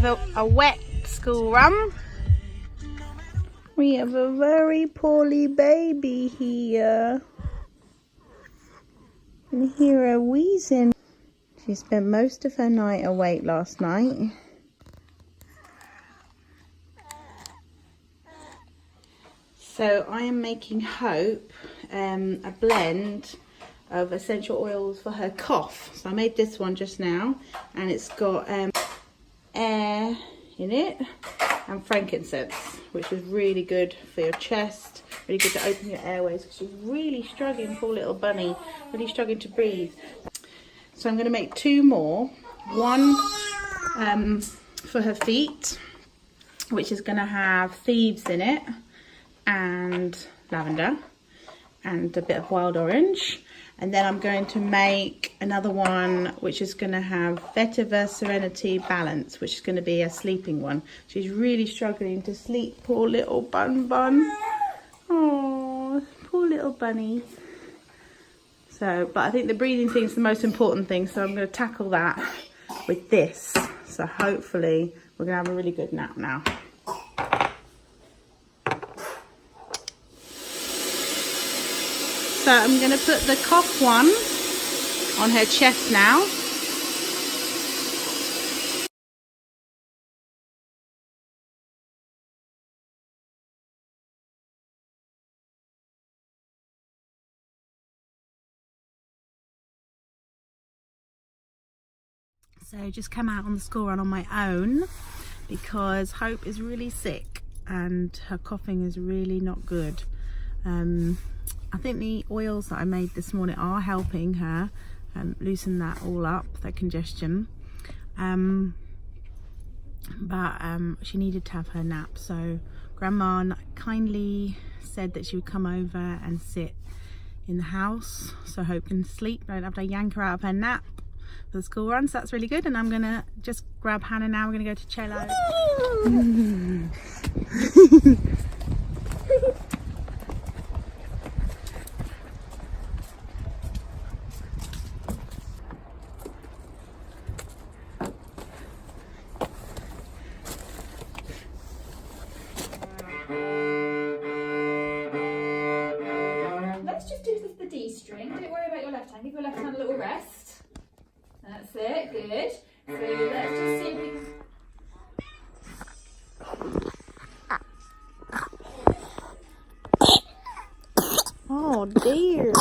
have a wet school run. We have a very poorly baby here. You can hear her wheezing. She spent most of her night awake last night. So I am making Hope a blend of essential oils for her cough. So I made this one just now, and it's got air in it and frankincense, which is really good for your chest, really good to open your airways, because she's really struggling, poor little bunny, really struggling to breathe. So I'm going to make 2 more. One for her feet, which is going to have thieves in it, and lavender, and a bit of wild orange. And then I'm going to make another one which is going to have vetiver serenity balance, which is going to be a sleeping one. She's really struggling to sleep, poor little bun. Oh, poor little bunny. So, but I think the breathing thing is the most important thing, so I'm going to tackle that with this. So hopefully we're going to have a really good nap now. So I'm going to put the cough one on her chest now. So just come out on the school run on my own because Hope is really sick and her coughing is really not good. I think the oils that I made this morning are helping her loosen that all up, that congestion. But she needed to have her nap, so Grandma kindly said that she would come over and sit in the house so Hope can sleep. I don't have to yank her out of her nap for the school run, so that's really good. And I'm gonna just grab Hannah now. We're gonna go to Cello. Let's just do the D string. Don't worry about your left hand. Give your left hand a little rest. That's it. Good. So let's just see if we... Oh dear.